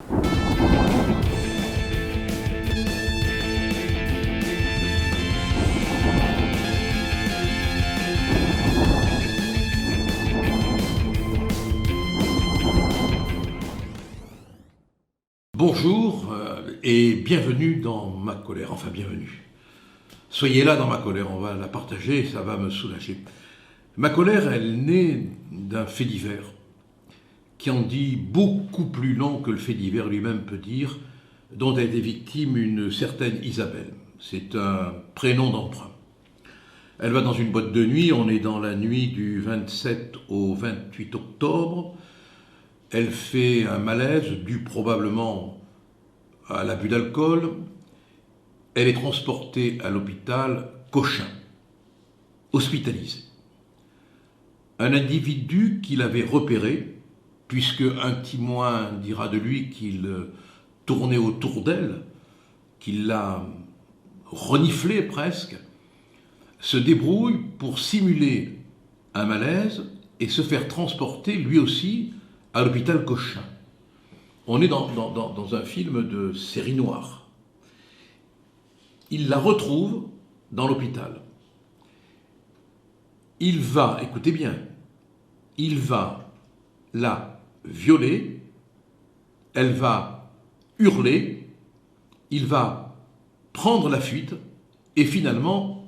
Bonjour et bienvenue dans ma colère, enfin bienvenue. Soyez là dans ma colère, on va la partager, ça va me soulager. Ma colère, elle naît d'un fait divers qui en dit beaucoup plus long que le fait divers lui-même peut dire, dont a été victime une certaine Isabelle. C'est un prénom d'emprunt. Elle va dans une boîte de nuit, on est dans la nuit du 27 au 28 octobre. Elle fait un malaise dû probablement à l'abus d'alcool. Elle est transportée à l'hôpital Cochin, hospitalisée. Un individu qu'il avait repéré, puisque un témoin dira de lui qu'il tournait autour d'elle, qu'il l'a reniflé presque, se débrouille pour simuler un malaise et se faire transporter lui aussi à l'hôpital Cochin. On est dans un film de série noire. Il la retrouve dans l'hôpital. Il va, écoutez bien, il va la violer, elle va hurler, il va prendre la fuite et finalement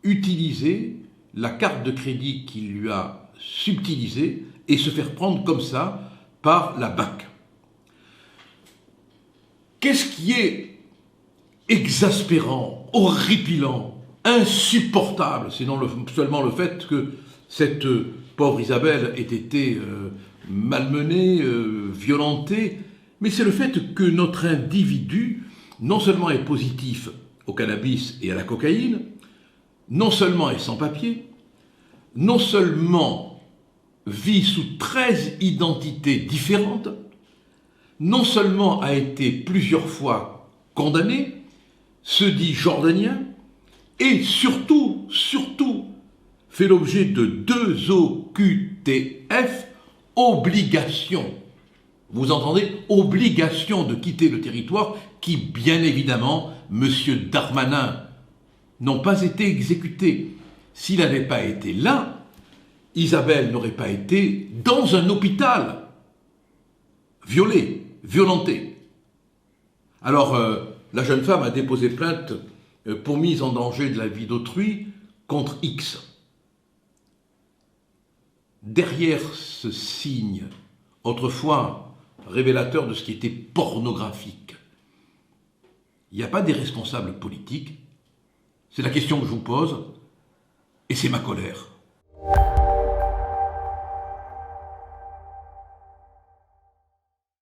utiliser la carte de crédit qu'il lui a subtilisée et se faire prendre comme ça par la BAC. Qu'est-ce qui est exaspérant, horripilant, insupportable, sinon seulement le fait que cette pauvre Isabelle ait été malmenée, violentée, mais c'est le fait que notre individu, non seulement est positif au cannabis et à la cocaïne, non seulement est sans papier, non seulement vit sous 13 identités différentes, non seulement a été plusieurs fois condamné, se dit jordanien, et surtout, fait l'objet de 2 OQTF, obligation. Vous entendez? Obligation de quitter le territoire qui, bien évidemment, M. Darmanin, n'ont pas été exécutés. S'il n'avait pas été là, Isabelle n'aurait pas été dans un hôpital, violée, violentée. Alors, la jeune femme a déposé plainte pour mise en danger de la vie d'autrui contre X. Derrière ce signe, autrefois révélateur de ce qui était pornographique, il n'y a pas des responsables politiques. C'est la question que je vous pose, et c'est ma colère.